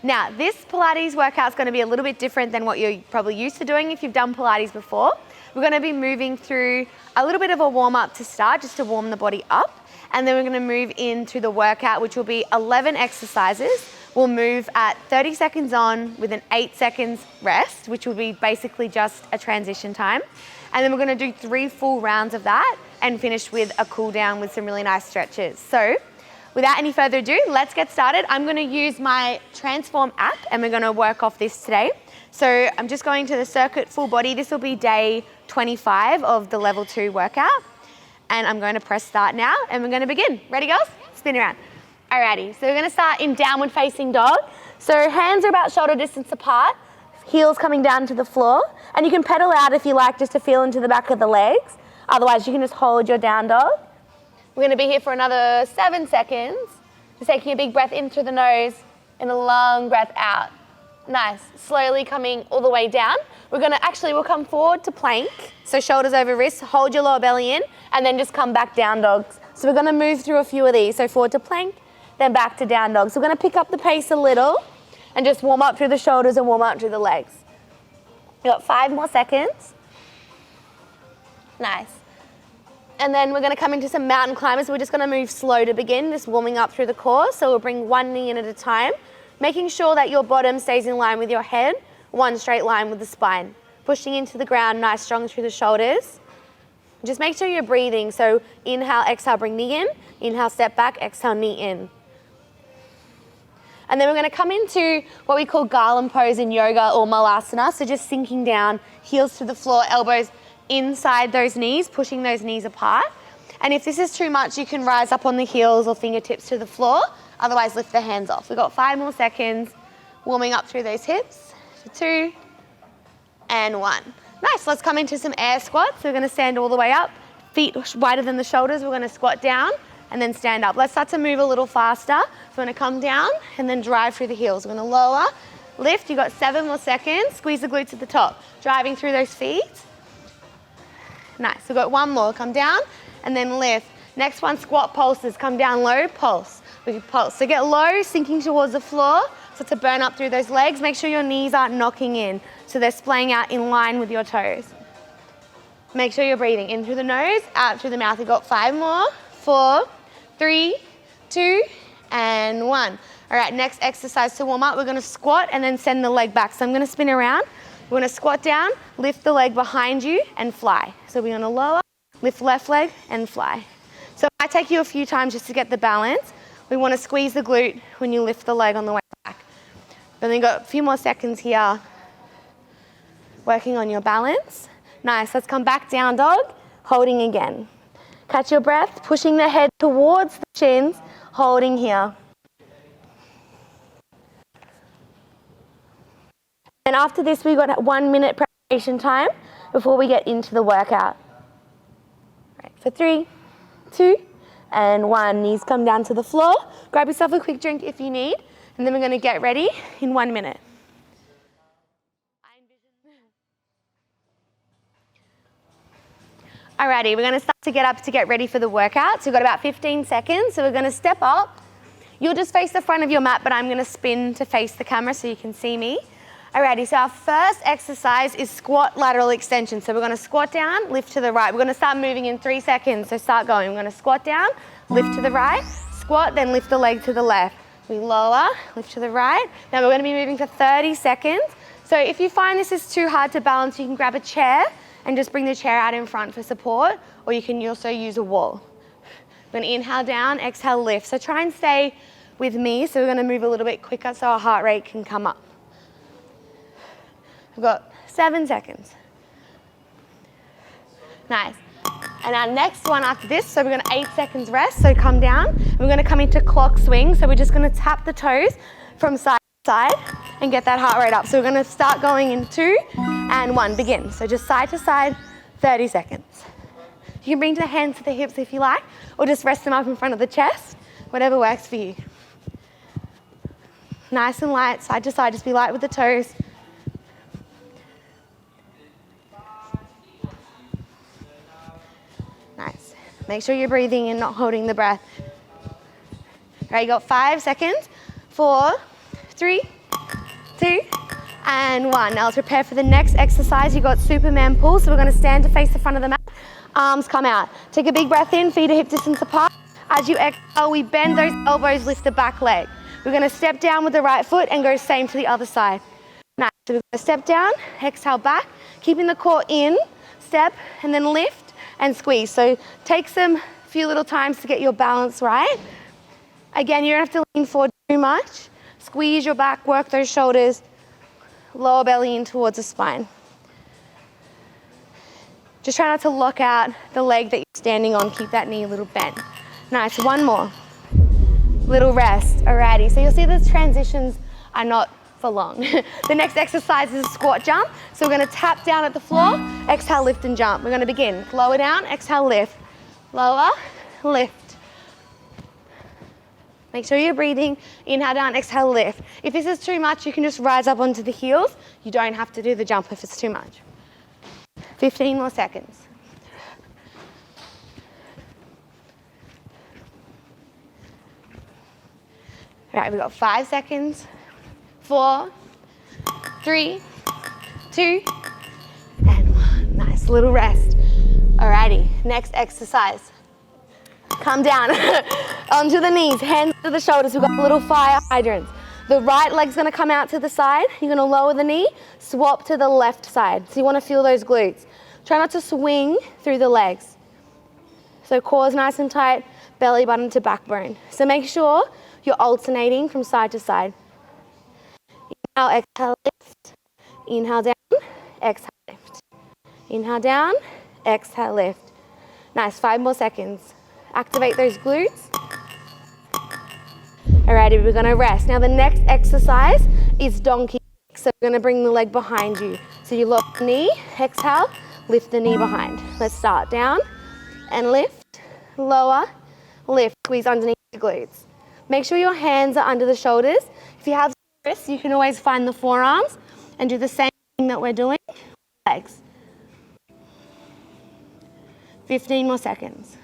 Now, this Pilates workout is going to be a little bit different than what you're probably used to doing if you've done Pilates before. We're going to be moving through a little bit of a warm-up to start, just to warm the body up. And then we're going to move into the workout, which will be 11 exercises. We'll move at 30 seconds on with an 8 seconds rest, which will be basically just a transition time. And then we're going to do 3 full rounds of that and finish with a cool down with some really nice stretches. So without any further ado, let's get started. I'm going to use my Transform app and we're going to work off this today. So I'm just going to the circuit full body. This will be day 25 of the level 2 workout. And I'm going to press start now and we're going to begin. Ready, girls? Spin around. Alrighty, so we're going to start in downward facing dog. So hands are about shoulder distance apart, heels coming down to the floor. And you can pedal out if you like, just to feel into the back of the legs. Otherwise, you can just hold your down dog. We're going to be here for another 7 seconds. Just taking a big breath in through the nose and a long breath out. Nice. Slowly coming all the way down. We'll come forward to plank. So shoulders over wrists, hold your lower belly in, and then just come back down dogs. So we're going to move through a few of these. So forward to plank, then back to down dog. So we're going to pick up the pace a little and just warm up through the shoulders and warm up through the legs. You've got 5 more seconds. Nice. And then we're going to come into some mountain climbers. We're just going to move slow to begin, just warming up through the core. So we'll bring one knee in at a time, making sure that your bottom stays in line with your head, one straight line with the spine. Pushing into the ground, nice, strong through the shoulders. Just make sure you're breathing. So inhale, exhale, bring knee in. Inhale, step back, exhale, knee in. And then we're going to come into what we call garland pose in yoga or malasana. So just sinking down, heels to the floor, elbows inside those knees, pushing those knees apart. And if this is too much, you can rise up on the heels or fingertips to the floor. Otherwise, lift the hands off. We've got 5 more seconds, warming up through those hips. 2 and 1. Nice, let's come into some air squats. So we're going to stand all the way up, feet wider than the shoulders. We're going to squat down and then stand up. Let's start to move a little faster. So we're going to come down and then drive through the heels. We're going to lower, lift. You've got 7 more seconds. Squeeze the glutes at the top, driving through those feet. Nice, we've got 1 more. Come down and then lift. Next one, squat pulses. Come down low, pulse. We pulse. So get low, sinking towards the floor. So to burn up through those legs, make sure your knees aren't knocking in. So they're splaying out in line with your toes. Make sure you're breathing in through the nose, out through the mouth. We've got 5 more, 4, 3, 2, and 1. All right, next exercise to warm up, we're gonna squat and then send the leg back. So I'm gonna spin around. We're gonna squat down, lift the leg behind you and fly. So we're gonna lower, lift left leg and fly. So it might take you a few times just to get the balance. We wanna squeeze the glute when you lift the leg on the way back. But then you've got a few more seconds here, working on your balance. Nice, let's come back down dog, holding again. Catch your breath, pushing the head towards the shins, holding here. And after this, we've got 1 minute preparation time before we get into the workout. Right, for 3, 2, and 1. Knees come down to the floor. Grab yourself a quick drink if you need. And then we're going to get ready in 1 minute. Alrighty, we're going to start to get up to get ready for the workout. So we've got about 15 seconds. So we're going to step up. You'll just face the front of your mat, but I'm going to spin to face the camera so you can see me. Alrighty, so our first exercise is squat lateral extension. So we're going to squat down, lift to the right. We're going to start moving in 3 seconds. So start going. We're going to squat down, lift to the right, squat, then lift the leg to the left. We lower, lift to the right. Now we're going to be moving for 30 seconds. So if you find this is too hard to balance, you can grab a chair and just bring the chair out in front for support, or you can also use a wall. We're going to inhale down, exhale lift. So try and stay with me. So we're going to move a little bit quicker so our heart rate can come up. We've got 7 seconds. Nice. And our next one after this, so we're going to 8 seconds rest, so come down. We're going to come into clock swing, so we're just going to tap the toes from side to side and get that heart rate up. So we're going to start going in 2 and 1, begin. So just side to side, 30 seconds. You can bring the hands to the hips if you like, or just rest them up in front of the chest, whatever works for you. Nice and light, side to side, just be light with the toes. Nice. Make sure you're breathing and not holding the breath. All right, you got 5 seconds. 4, 3, 2, and 1. Now let's prepare for the next exercise. You've got Superman pull, so we're going to stand to face the front of the mat. Arms come out. Take a big breath in, feet are hip distance apart. As you exhale, we bend those elbows, lift the back leg. We're going to step down with the right foot and go same to the other side. Nice. So we're going to step down, exhale back, keeping the core in, step, and then lift and squeeze. So take some few little times to get your balance right. Again, you don't have to lean forward too much. Squeeze your back, work those shoulders, lower belly in towards the spine. Just try not to lock out the leg that you're standing on. Keep that knee a little bent. Nice, one more. Little rest, alrighty. So you'll see the transitions are not for long. The next exercise is a squat jump. So we're gonna tap down at the floor, exhale, lift and jump. We're gonna begin. Lower down, exhale, lift. Lower, lift. Make sure you're breathing. Inhale down, exhale, lift. If this is too much, you can just rise up onto the heels. You don't have to do the jump if it's too much. 15 more seconds. All right, we've got 5 seconds. 4, 3, 2, and 1. Nice little rest. Alrighty, next exercise. Come down onto the knees, hands to the shoulders. We've got little fire hydrants. The right leg's gonna come out to the side. You're gonna lower the knee, swap to the left side. So you wanna feel those glutes. Try not to swing through the legs. So core's nice and tight, belly button to backbone. So make sure you're alternating from side to side. Inhale, exhale, lift. Inhale down, exhale, lift. Inhale down, exhale, lift. Nice, 5 more seconds. Activate those glutes. Alrighty, we're gonna rest. Now the next exercise is donkey. So we're gonna bring the leg behind you. So you lock the knee, exhale, lift the knee behind. Let's start. Down and lift, lower, lift, squeeze underneath the glutes. Make sure your hands are under the shoulders. If you have wrists, you can always find the forearms and do the same thing that we're doing. Legs. 15 more seconds.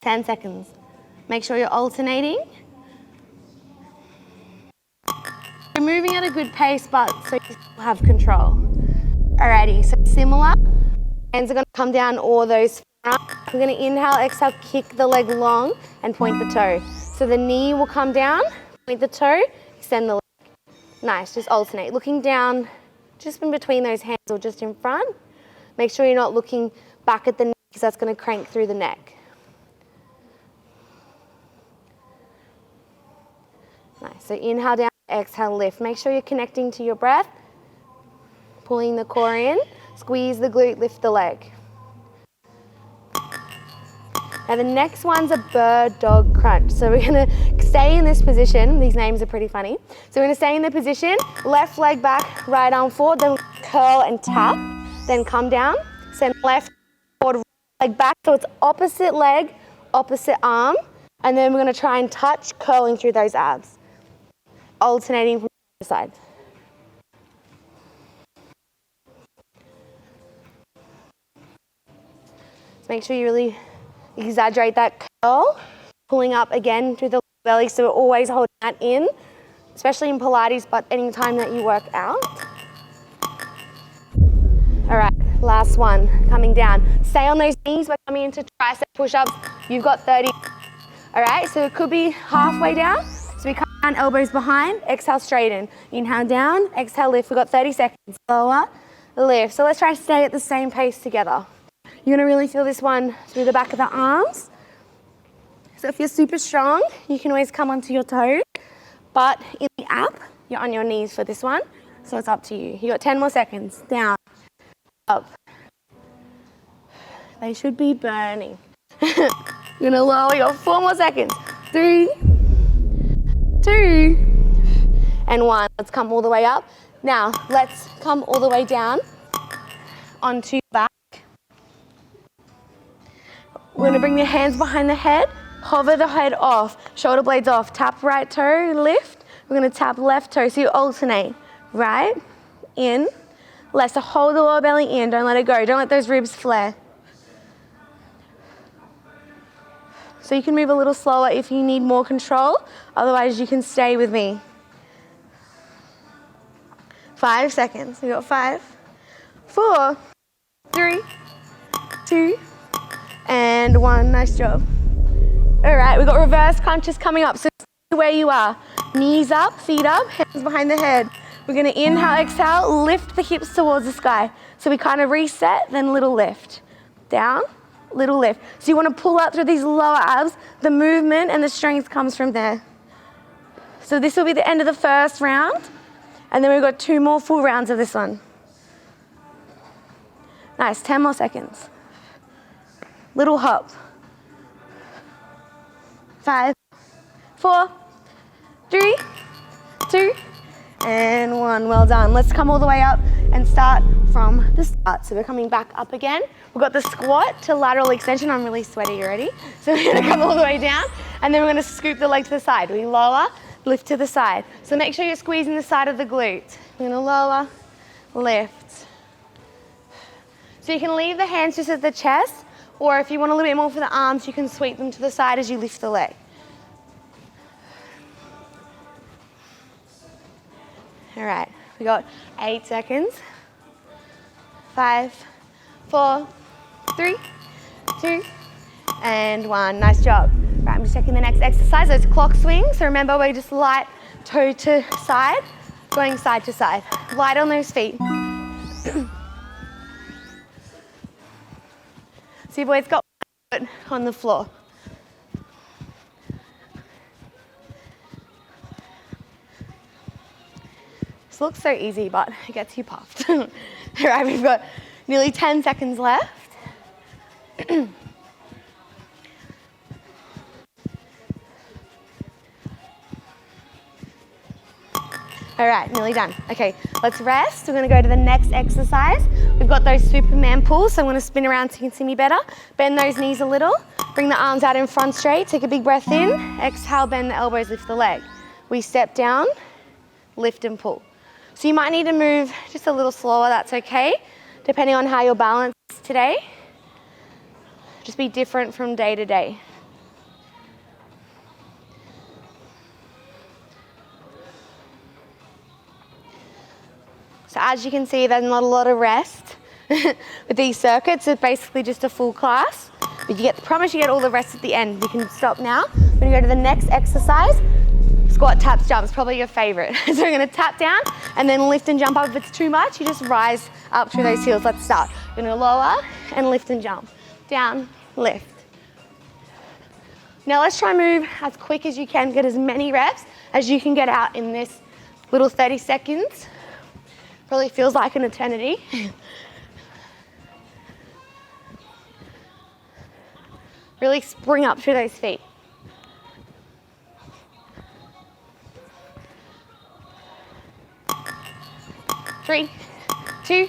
10 seconds. Make sure you're alternating. You're moving at a good pace, but so you still have control. Alrighty, so similar. Hands are gonna come down all those front. We're gonna inhale, exhale, kick the leg long and point the toe. So the knee will come down, point the toe, extend the leg. Nice, just alternate. Looking down, just in between those hands or just in front. Make sure you're not looking back at the neck because that's gonna crank through the neck. Nice, so inhale down, exhale, lift. Make sure you're connecting to your breath. Pulling the core in, squeeze the glute, lift the leg. Now the next one's a bird dog crunch. So we're gonna stay in this position. These names are pretty funny. So we're gonna stay in the position, left leg back, right arm forward, then curl and tap, then come down, send left forward, right leg back. So it's opposite leg, opposite arm, and then we're gonna try and touch, curling through those abs. Alternating from side to side. So make sure you really exaggerate that curl, pulling up again through the belly, so we're always holding that in, especially in Pilates, but any time that you work out. All right, last one, coming down. Stay on those knees, we're coming into tricep push-ups. You've got 30. All right, so it could be halfway down. So we come down, elbows behind, exhale, straighten. Inhale down, exhale, lift. We've got 30 seconds. Lower, lift. So let's try to stay at the same pace together. You're gonna really feel this one through the back of the arms. So if you're super strong, you can always come onto your toes. But in the app, you're on your knees for this one. So it's up to you. You got 10 more seconds. Down, up. They should be burning. You're gonna lower, you got 4 more seconds. 3, 2, and 1. Let's come all the way up. Now, let's come all the way down onto your back. We're gonna bring your hands behind the head, hover the head off, shoulder blades off, tap right toe, lift. We're gonna tap left toe, so you alternate. Right, in, left. So hold the lower belly in, don't let it go. Don't let those ribs flare. So you can move a little slower if you need more control Otherwise, you can stay with me. 5 seconds. We got 5, 4, 3, 2, and 1. Nice job. All right, we've got reverse crunches coming up. So stay where you are. Knees up, feet up, hands behind the head. We're gonna inhale, exhale, lift the hips towards the sky. So we kind of reset, then little lift. Down, little lift. So you wanna pull out through these lower abs. The movement and the strength comes from there. So this will be the end of the first round. And then we've got 2 more full rounds of this one. Nice, 10 more seconds. Little hop. 5, 4, 3, 2, and 1. Well done. Let's come all the way up and start from the start. So we're coming back up again. We've got the squat to lateral extension. I'm really sweaty already. So we're gonna come all the way down, and then we're gonna scoop the leg to the side. We lower, lift to the side. So make sure you're squeezing the side of the glute. We're gonna lower, lift. So you can leave the hands just at the chest, or if you want a little bit more for the arms, you can sweep them to the side as you lift the leg. All right, we got 8 seconds. 5, 4, 3, 2, and 1. Nice job. Right, I'm just checking the next exercise. Those clock swings. So remember, we're just light toe to side, going side to side. Light on those feet. See, boys, got one foot on the floor. This looks so easy, but it gets you puffed. All right, we've got nearly 10 seconds left. All right, nearly done. Okay, let's rest. We're gonna go to the next exercise. We've got those Superman pulls, so I'm gonna spin around so you can see me better. Bend those knees a little. Bring the arms out in front straight. Take a big breath in. Exhale, bend the elbows, lift the leg. We step down, lift and pull. So you might need to move just a little slower, that's okay, depending on how your balance is today. Just be different from day to day. So as you can see, there's not a lot of rest with these circuits. It's basically just a full class. But you promise you get all the rest at the end. You can stop now. We're gonna go to the next exercise. Squat, taps, jumps, probably your favorite. So we're gonna tap down and then lift and jump up. If it's too much, you just rise up through those heels. Let's start. We're gonna lower and lift and jump. Down, lift. Now let's try and move as quick as you can. Get as many reps as you can get out in this little 30 seconds. Probably feels like an eternity. Really spring up through those feet. Three, 2,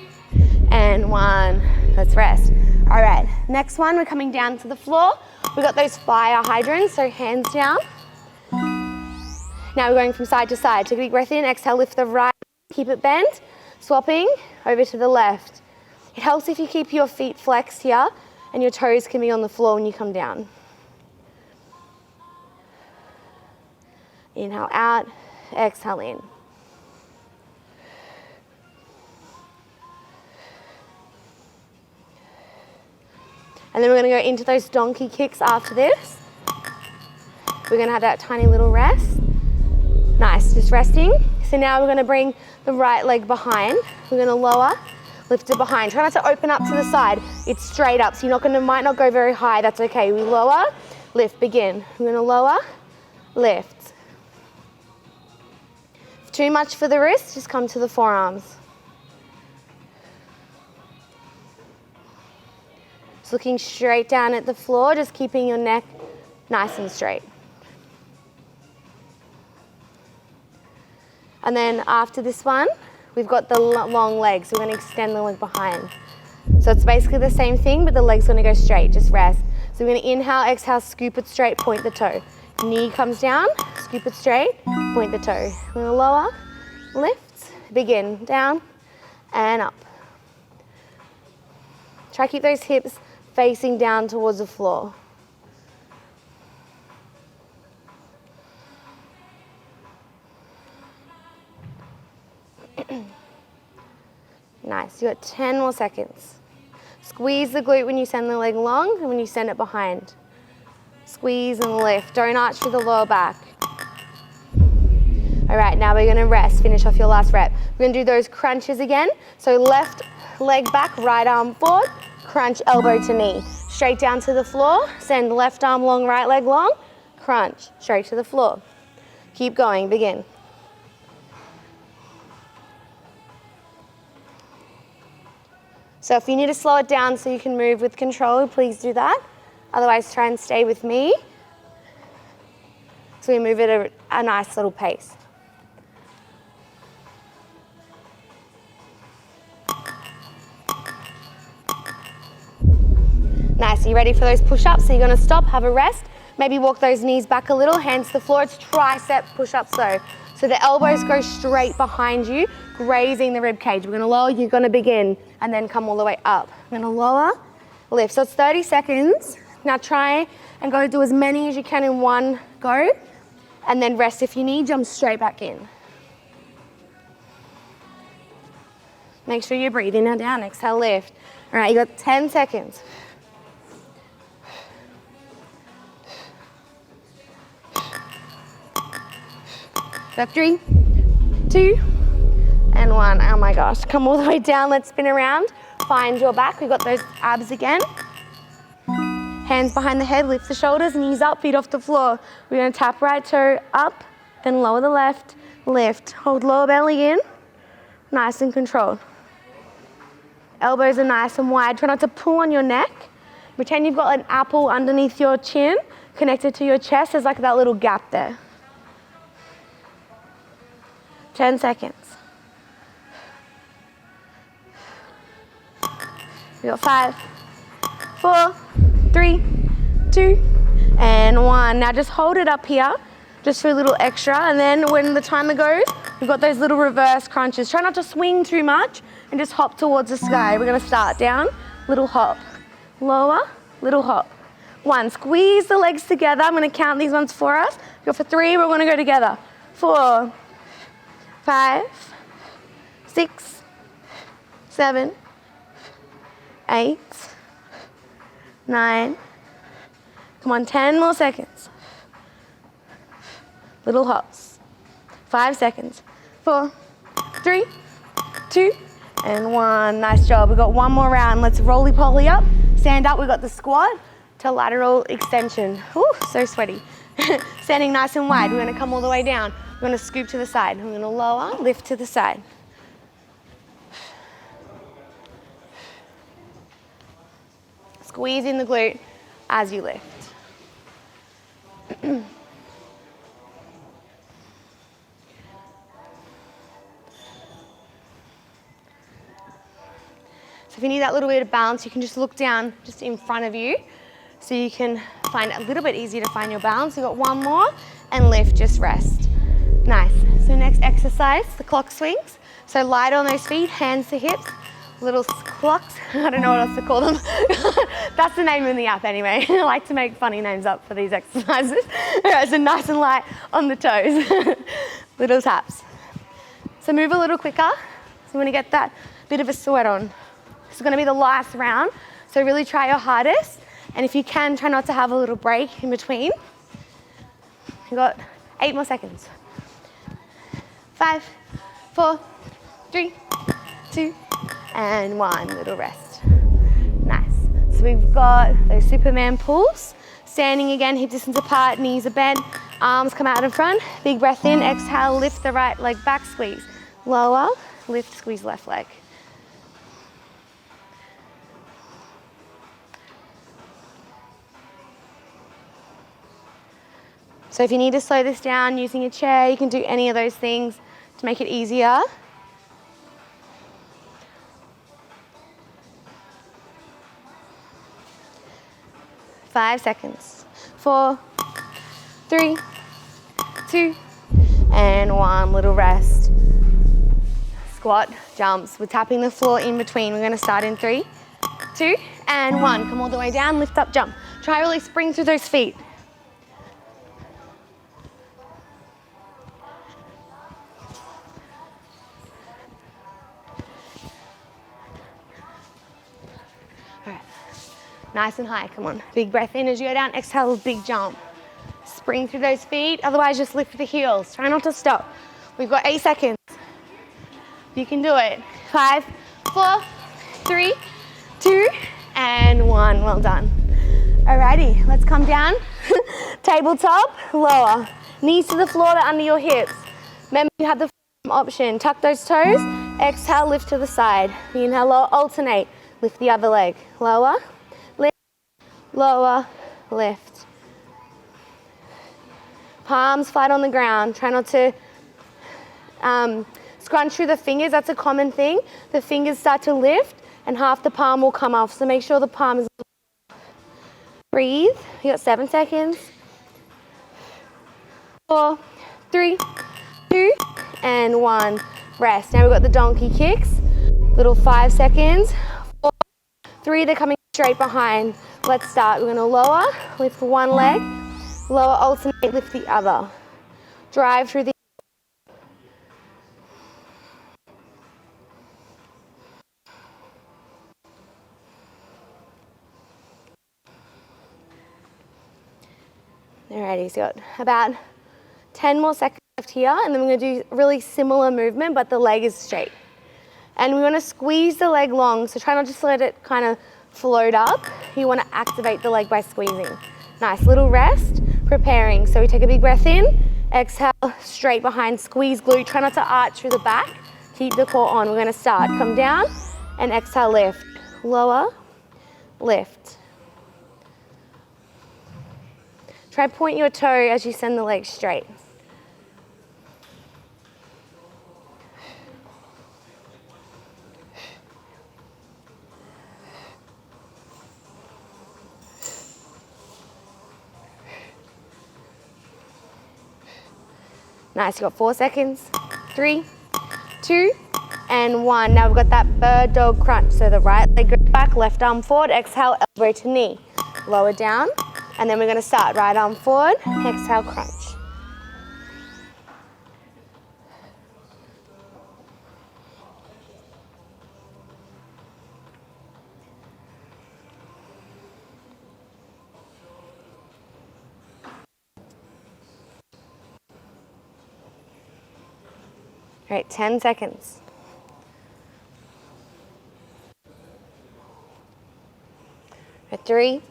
and 1. Let's rest. All right, next one, we're coming down to the floor. We've got those fire hydrants, so hands down. Now we're going from side to side. Take a big breath in, exhale, lift the right, keep it bent. Swapping over to the left. It helps if you keep your feet flexed here and your toes can be on the floor when you come down. Inhale out, exhale in. And then we're going to go into those donkey kicks after this. We're going to have that tiny little rest. Nice, just resting. So now we're going to bring the right leg behind. We're going to lower, lift it behind. Try not to open up to the side. It's straight up, so might not go very high. That's okay. We lower, lift, begin. We're going to lower, lift. If too much for the wrist, just come to the forearms. Just looking straight down at the floor, just keeping your neck nice and straight. And then after this one, we've got the long legs. So we're going to extend the leg behind. So it's basically the same thing, but the leg's going to go straight, just rest. So we're going to inhale, exhale, scoop it straight, point the toe. Knee comes down, scoop it straight, point the toe. We're going to lower, lift, begin, down and up. Try to keep those hips facing down towards the floor. So you got 10 more seconds. Squeeze the glute when you send the leg long and when you send it behind. Squeeze and lift. Don't arch through the lower back. All right, now we're gonna rest. Finish off your last rep. We're gonna do those crunches again. So left leg back, right arm forward, crunch elbow to knee. Straight down to the floor, send left arm long, right leg long, crunch, straight to the floor. Keep going, begin. So if you need to slow it down so you can move with control, please do that. Otherwise, try and stay with me. So we move at a nice little pace. Nice, are you ready for those push-ups? So you're gonna stop, have a rest, maybe walk those knees back a little, hands to the floor. It's tricep push-ups though. So the elbows go straight behind you, grazing the rib cage. We're gonna lower, you're gonna begin, and then come all the way up. I'm gonna lower, lift. So it's 30 seconds. Now try and go do as many as you can in one go, and then rest if you need, jump straight back in. Make sure you're breathing. Now down, exhale, lift. All right, you got 10 seconds. Got 3, 2, and 1. Oh my gosh, come all the way down, let's spin around. Find your back, we've got those abs again. Hands behind the head, lift the shoulders, knees up, feet off the floor. We're gonna tap right toe up, then lower the left, lift. Hold lower belly in, nice and controlled. Elbows are nice and wide, try not to pull on your neck. Pretend you've got an apple underneath your chin, connected to your chest, there's like that little gap there. 10 seconds. We got 5, 4, 3, 2, and 1. Now just hold it up here, just for a little extra, and then when the timer goes, we've got those little reverse crunches. Try not to swing too much, and just hop towards the sky. We're gonna start down, little hop, lower, little hop. 1, squeeze the legs together. I'm gonna count these ones for us. Go for 3, we're gonna go together. 4, 5, 6, 7, 8, 9. Come on, 10 more seconds. Little hops. 5 seconds. 4, 3, 2, and 1. Nice job. We've got one more round. Let's roly-poly up. Stand up. We've got the squat to lateral extension. Ooh, so sweaty. Standing nice and wide. We're going to come all the way down. We're going to scoop to the side. We're going to lower, lift to the side. Squeeze in the glute as you lift. So if you need that little bit of balance, you can just look down just in front of you so you can find it a little bit easier to find your balance. You've got one more, and lift, just rest. Nice. So next exercise, the clock swings. So light on those feet, hands to hips, little clocks. I don't know what else to call them. That's the name in the app anyway. I like to make funny names up for these exercises. All right, so nice and light on the toes. Little taps. So move a little quicker. So you want to get that bit of a sweat on. This is going to be the last round. So really try your hardest. And if you can, try not to have a little break in between. You've got 8 more seconds. 5, 4, 3, 2, and 1. Little rest. Nice. So we've got those Superman pulls. Standing again, hip distance apart, knees are bent, arms come out in front. Big breath in, exhale, lift the right leg back, squeeze. Lower, lift, squeeze left leg. So if you need to slow this down using a chair, you can do any of those things to make it easier. Five seconds. 4, 3, 2, and 1. Little rest. Squat, jumps. We're tapping the floor in between. We're going to start in 3, 2, and 1. Come all the way down, lift up, jump. Try really spring through those feet. Nice and high, come on. Big breath in as you go down, exhale, big jump. Spring through those feet, otherwise just lift the heels. Try not to stop. We've got 8 seconds. You can do it. 5, 4, 3, 2, and 1. Well done. Alrighty, let's come down. Tabletop, lower. Knees to the floor, they're under your hips. Remember you have the option. Tuck those toes. Exhale, lift to the side. Inhale, lower, alternate. Lift the other leg. Lower, lift, lower, lift. Palms flat on the ground. Try not to scrunch through the fingers. That's a common thing. The fingers start to lift and half the palm will come off. So make sure the palm is. Breathe. You got 7 seconds. 4, 3, 2, and 1. Rest. Now we've got the donkey kicks. Little 5 seconds. 4, 3, they're coming straight behind. Let's start. We're going to lower, lift one leg, lower, alternate, lift the other. Drive through the. Alrighty, so got about 10 more seconds left here, and then we're going to do a really similar movement, but the leg is straight. And we want to squeeze the leg long, so try not just to let it kind of float up. You want to activate the leg by squeezing. Nice, little rest, preparing. So we take a big breath in, exhale, straight behind, squeeze glute. Try not to arch through the back. Keep the core on. We're going to start. Come down and exhale, lift. Lower, lift. Try point your toe as you send the leg straight. Nice, you got 4 seconds. 3, 2, and 1. Now we've got that bird dog crunch. So the right leg goes back, left arm forward, exhale, elbow to knee. Lower down, and then we're going to start. Right arm forward, exhale, crunch. All right, 10 seconds. Right, 3,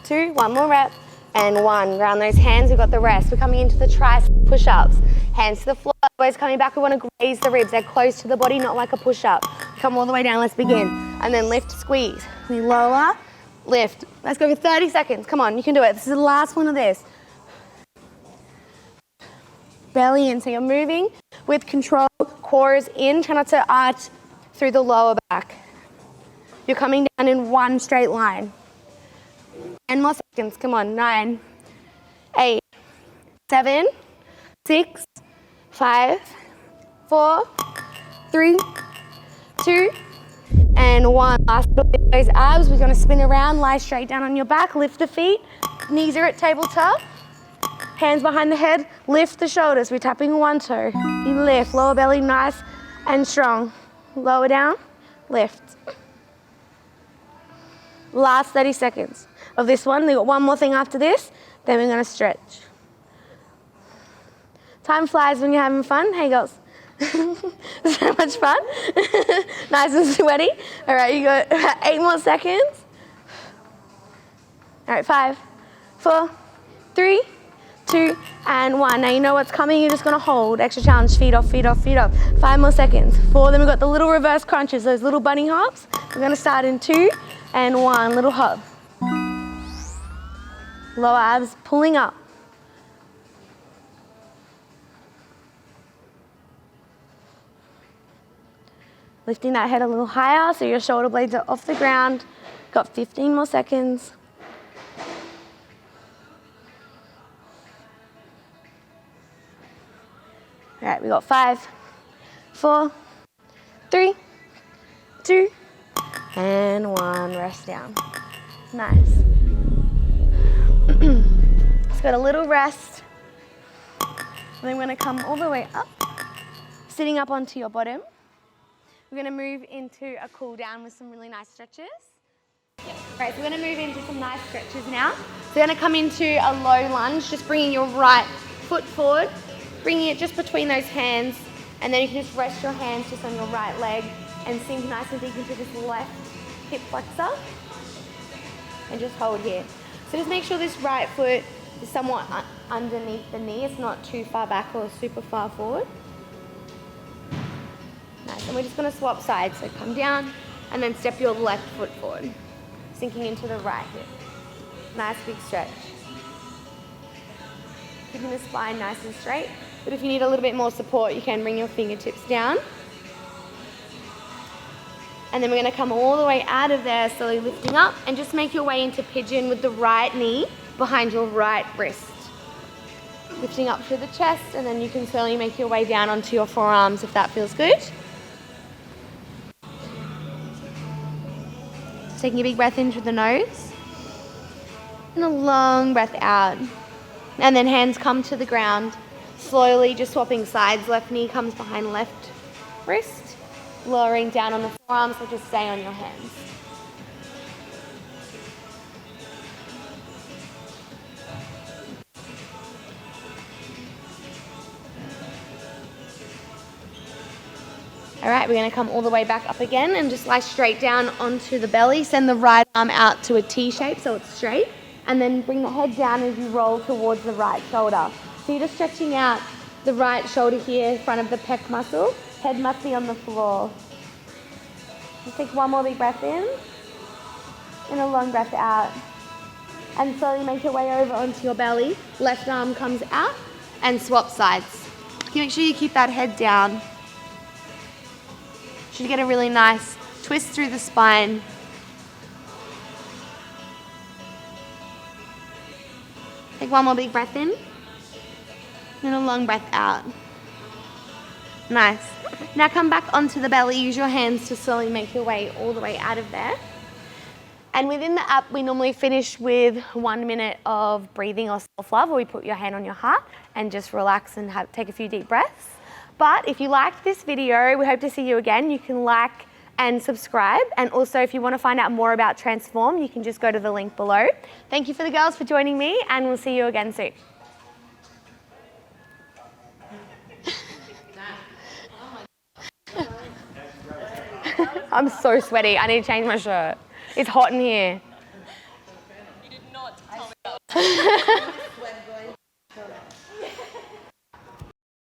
2, one more rep, and 1. Ground those hands, we've got the rest. We're coming into the tricep push-ups. Hands to the floor, elbows coming back. We want to graze the ribs. They're close to the body, not like a push-up. Come all the way down, let's begin. And then lift, squeeze. We lower, lift. Let's go for 30 seconds. Come on, you can do it. This is the last one of this. Belly in, so you're moving with control. Core is in, try not to arch through the lower back. You're coming down in one straight line. 10 more seconds, come on. 9, 8, 7, 6, 5, 4, 3, 2, and 1. Last little bit of those abs. We're going to spin around, lie straight down on your back, lift the feet. Knees are at tabletop. Hands behind the head, lift the shoulders. We're tapping one toe. You lift, lower belly nice and strong. Lower down, lift. Last 30 seconds of this one. We've got one more thing after this, then we're gonna stretch. Time flies when you're having fun. Hey girls, so much fun. Nice and sweaty. All right, you got 8 more seconds. All right, 5, 4, 3, 2, and 1. Now you know what's coming, you're just gonna hold. Extra challenge, feet off, feet off, feet off. 5 more seconds. 4, then we've got the little reverse crunches, those little bunny hops. We're gonna start in 2 and 1, little hop. Lower abs pulling up. Lifting that head a little higher so your shoulder blades are off the ground. Got 15 more seconds. All right, we got 5, 4, 3, 2, and 1. Rest down. Nice. Just got a little rest. And then we're going to come all the way up, sitting up onto your bottom. We're going to move into a cool down with some really nice stretches. Right, so we're going to move into some nice stretches now. So we're going to come into a low lunge, just bringing your right foot forward, bringing it just between those hands, and then you can just rest your hands just on your right leg and sink nice and deep into this left hip flexor, and just hold here. So just make sure this right foot is somewhat underneath the knee. It's not too far back or super far forward. Nice, and we're just going to swap sides. So come down and then step your left foot forward, sinking into the right hip. Nice big stretch. Keeping the spine nice and straight. But if you need a little bit more support, you can bring your fingertips down. And then we're going to come all the way out of there, slowly lifting up, and just make your way into pigeon with the right knee behind your right wrist. Lifting up through the chest, and then you can slowly make your way down onto your forearms if that feels good. Taking a big breath in through the nose, and a long breath out. And then hands come to the ground, slowly just swapping sides. Left knee comes behind left wrist. Lowering down on the forearms, so just stay on your hands. All right, we're going to come all the way back up again and just lie straight down onto the belly. Send the right arm out to a T shape so it's straight, and then bring the head down as you roll towards the right shoulder. So you're just stretching out the right shoulder here in front of the pec muscle. Head must be on the floor. Just take one more big breath in and a long breath out. And slowly make your way over onto your belly. Left arm comes out and swap sides. You make sure you keep that head down. Should get a really nice twist through the spine. Take one more big breath in and a long breath out. Nice. Now come back onto the belly. Use your hands to slowly make your way all the way out of there. And within the app, we normally finish with 1 minute of breathing or self-love, where we put your hand on your heart and just relax and take a few deep breaths. But if you liked this video, we hope to see you again. You can like and subscribe. And also, if you want to find out more about Transform, you can just go to the link below. Thank you for the girls for joining me, and we'll see you again soon. I'm so sweaty. I need to change my shirt. It's hot in here. You did not tell me that.